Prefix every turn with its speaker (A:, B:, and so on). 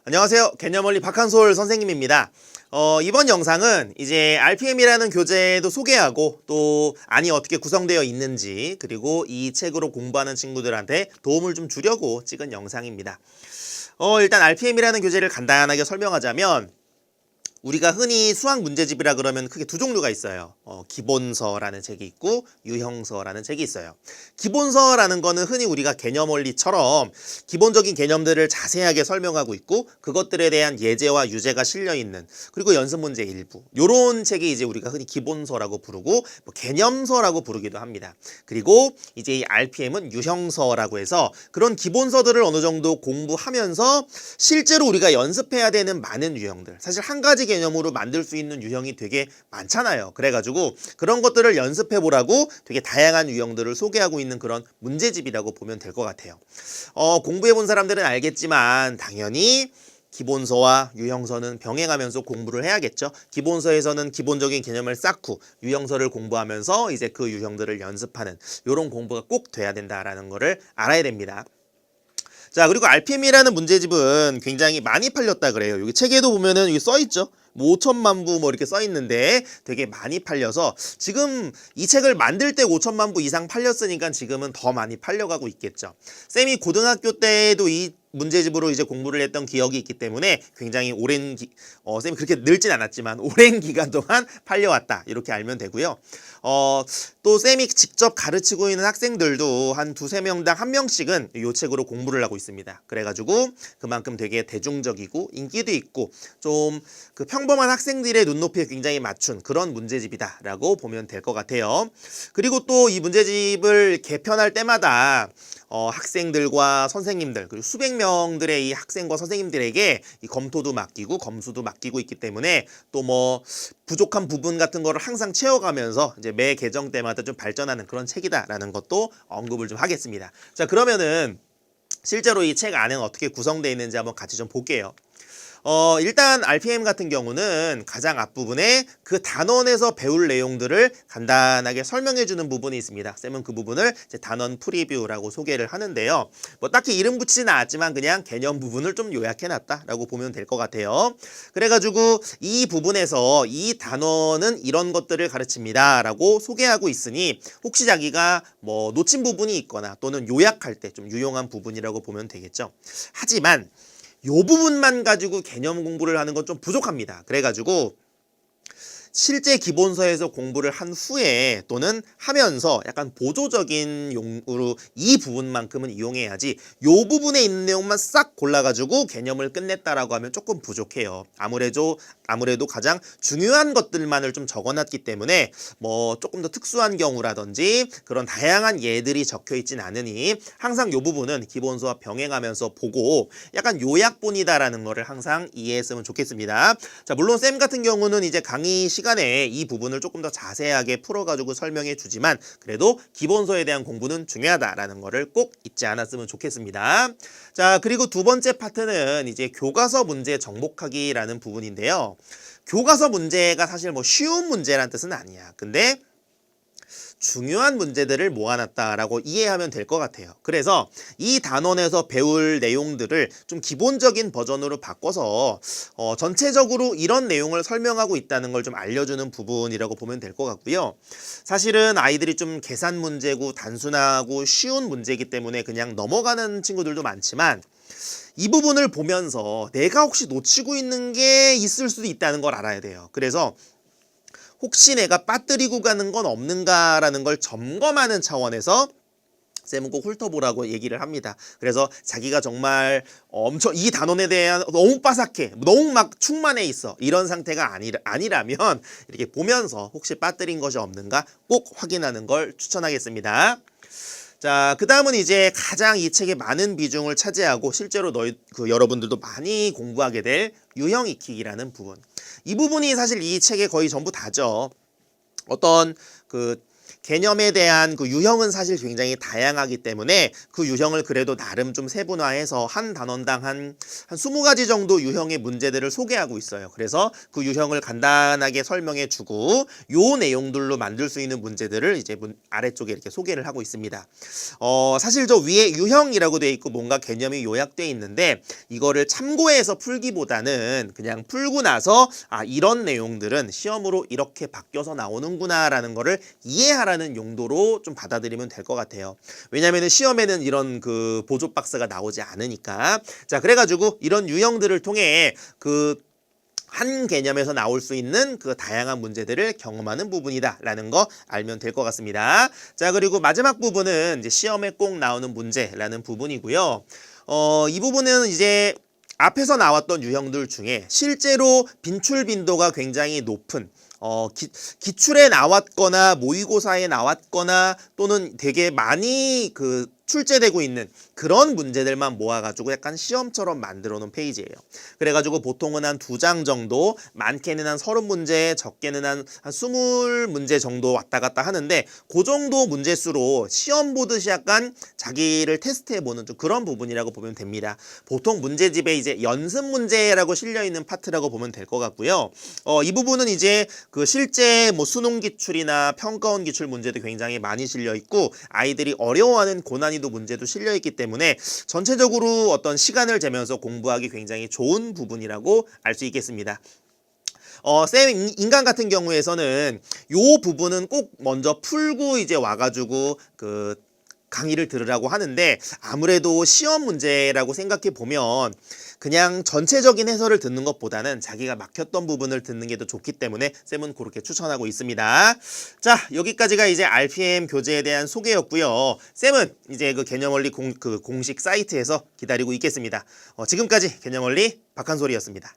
A: 안녕하세요. 개념원리 박한솔 선생님입니다. 이번 영상은 이제 RPM이라는 교재도 소개하고 또 안이 어떻게 구성되어 있는지 그리고 이 책으로 공부하는 친구들한테 도움을 좀 주려고 찍은 영상입니다. 일단 RPM이라는 교재를 간단하게 설명하자면 우리가 흔히 수학 문제집이라 그러면 크게 두 종류가 있어요. 기본서라는 책이 있고 유형서라는 책이 있어요. 기본서라는 거는 흔히 우리가 개념원리처럼 기본적인 개념들을 자세하게 설명하고 있고 그것들에 대한 예제와 유제가 실려 있는 그리고 연습 문제 일부 요런 책이 이제 우리가 흔히 기본서라고 부르고 뭐 개념서라고 부르기도 합니다. 그리고 이제 이 RPM은 유형서라고 해서 그런 기본서들을 어느 정도 공부하면서 실제로 우리가 연습해야 되는 많은 유형들 사실 한 가지 개념으로 만들 수 있는 유형이 되게 많잖아요. 그래가지고 그런 것들을 연습해 보라고 되게 다양한 유형들을 소개하고 있는 그런 문제집이라고 보면 될 것 같아요. 공부해 본 사람들은 알겠지만 당연히 기본서와 유형서는 병행하면서 공부를 해야겠죠. 기본서에서는 기본적인 개념을 쌓고 유형서를 공부하면서 이제 그 유형들을 연습하는 이런 공부가 꼭 돼야 된다라는 거를 알아야 됩니다. 자, 그리고 RPM이라는 문제집은 굉장히 많이 팔렸다 그래요. 여기 책에도 보면은 여기 써 있죠. 뭐 5천만 부 뭐 이렇게 써 있는데 되게 많이 팔려서 지금 이 책을 만들 때 5천만 부 이상 팔렸으니까 지금은 더 많이 팔려가고 있겠죠. 쌤이 고등학교 때도 이 문제집으로 이제 공부를 했던 기억이 있기 때문에 굉장히 쌤이 그렇게 늘진 않았지만 오랜 기간 동안 팔려왔다 이렇게 알면 되고요. 또 쌤이 직접 가르치고 있는 학생들도 한 두세 명당 한 명씩은 이 책으로 공부를 하고 있습니다. 그래가지고 그만큼 되게 대중적이고 인기도 있고 좀 그 평범한 학생들의 눈높이에 굉장히 맞춘 그런 문제집이다라고 보면 될 것 같아요. 그리고 또 이 문제집을 개편할 때마다 학생들과 선생님들 그리고 수백 명들의 이 학생과 선생님들에게 이 검토도 맡기고 검수도 맡기고 있기 때문에 또 뭐 부족한 부분 같은 거를 항상 채워가면서 이제 매 개정 때마다 좀 발전하는 그런 책이다라는 것도 언급을 좀 하겠습니다. 자, 그러면은 실제로 이 책 안에는 어떻게 구성되어 있는지 한번 같이 좀 볼게요. 일단 RPM 같은 경우는 가장 앞부분에 그 단원에서 배울 내용들을 간단하게 설명해주는 부분이 있습니다. 쌤은 그 부분을 이제 단원 프리뷰라고 소개를 하는데요. 뭐 딱히 이름 붙이진 않았지만 그냥 개념 부분을 좀 요약해놨다라고 보면 될 것 같아요. 그래가지고 이 부분에서 이 단원은 이런 것들을 가르칩니다라고 소개하고 있으니 혹시 자기가 뭐 놓친 부분이 있거나 또는 요약할 때 좀 유용한 부분이라고 보면 되겠죠. 하지만 요 부분만 가지고 개념 공부를 하는 건 좀 부족합니다. 그래가지고 실제 기본서에서 공부를 한 후에 또는 하면서 약간 보조적인 용으로 이 부분만큼은 이용해야지 요 부분에 있는 내용만 싹 골라가지고 개념을 끝냈다라고 하면 조금 부족해요. 아무래도 가장 중요한 것들만을 좀 적어놨기 때문에 뭐 조금 더 특수한 경우라든지 그런 다양한 예들이 적혀있진 않으니 항상 요 부분은 기본서와 병행하면서 보고 약간 요약본이다라는 거를 항상 이해했으면 좋겠습니다. 자, 물론 쌤 같은 경우는 이제 강의 시간에 이 부분을 조금 더 자세하게 풀어가지고 설명해 주지만 그래도 기본서에 대한 공부는 중요하다라는 거를 꼭 잊지 않았으면 좋겠습니다. 자, 그리고 두 번째 파트는 이제 교과서 문제 정복하기라는 부분인데요. 교과서 문제가 사실 뭐 쉬운 문제란 뜻은 아니야. 근데 중요한 문제들을 모아놨다라고 이해하면 될 것 같아요. 그래서 이 단원에서 배울 내용들을 좀 기본적인 버전으로 바꿔서 전체적으로 이런 내용을 설명하고 있다는 걸 좀 알려주는 부분이라고 보면 될 것 같고요. 사실은 아이들이 좀 계산 문제고 단순하고 쉬운 문제이기 때문에 그냥 넘어가는 친구들도 많지만 이 부분을 보면서 내가 혹시 놓치고 있는 게 있을 수도 있다는 걸 알아야 돼요. 그래서 혹시 내가 빠뜨리고 가는 건 없는가라는 걸 점검하는 차원에서 쌤은 꼭 훑어보라고 얘기를 합니다. 그래서 자기가 정말 엄청 이 단원에 대한 너무 빠삭해, 너무 막 충만해 있어 이런 상태가 아니라면 이렇게 보면서 혹시 빠뜨린 것이 없는가 꼭 확인하는 걸 추천하겠습니다. 자, 그 다음은 이제 가장 이 책에 많은 비중을 차지하고 실제로 여러분들도 많이 공부하게 될 유형 익히기라는 부분. 이 부분이 사실 이 책의 거의 전부 다죠. 어떤 그 개념에 대한 그 유형은 사실 굉장히 다양하기 때문에 그 유형을 그래도 나름 좀 세분화해서 한 단원당 한 20가지 정도 유형의 문제들을 소개하고 있어요. 그래서 그 유형을 간단하게 설명해 주고 요 내용들로 만들 수 있는 문제들을 이제 아래쪽에 이렇게 소개를 하고 있습니다. 사실 저 위에 유형이라고 되어 있고 뭔가 개념이 요약되어 있는데 이거를 참고해서 풀기보다는 그냥 풀고 나서 이런 내용들은 시험으로 이렇게 바뀌어서 나오는구나 라는 거를 이해하라는 용도로 좀 받아들이면 될 것 같아요. 왜냐면은 시험에는 이런 그 보조 박스가 나오지 않으니까. 자, 그래가지고 이런 유형들을 통해 그 한 개념에서 나올 수 있는 그 다양한 문제들을 경험하는 부분이다 라는 거 알면 될 것 같습니다. 자, 그리고 마지막 부분은 이제 시험에 꼭 나오는 문제라는 부분이고요. 이 부분은 이제 앞에서 나왔던 유형들 중에 실제로 빈출 빈도가 굉장히 높은 기출에 나왔거나 모의고사에 나왔거나 또는 되게 많이 그 출제되고 있는 그런 문제들만 모아가지고 약간 시험처럼 만들어 놓은 페이지예요. 그래가지고 보통은 한 2장 정도, 많게는 한 30문제, 적게는 한 20문제 정도 왔다 갔다 하는데 그 정도 문제수로 시험 보듯이 약간 자기를 테스트해보는 좀 그런 부분이라고 보면 됩니다. 보통 문제집에 이제 연습 문제라고 실려있는 파트라고 보면 될 것 같고요. 이 부분은 이제 그 실제 뭐 수능 기출이나 평가원 기출 문제도 굉장히 많이 실려있고 아이들이 어려워하는 고난이도 문제도 실려있기 때문에 전체적으로 어떤 시간을 재면서 공부하기 굉장히 좋은 부분이라고 알 수 있겠습니다. 쌤 인간 같은 경우에서는 요 부분은 꼭 먼저 풀고 이제 와가지고 그 강의를 들으라고 하는데 아무래도 시험 문제라고 생각해 보면 그냥 전체적인 해설을 듣는 것보다는 자기가 막혔던 부분을 듣는 게 더 좋기 때문에 쌤은 그렇게 추천하고 있습니다. 자, 여기까지가 이제 RPM 교재에 대한 소개였고요. 쌤은 이제 그 개념원리 공식 사이트에서 기다리고 있겠습니다. 지금까지 개념원리 박한솔이었습니다.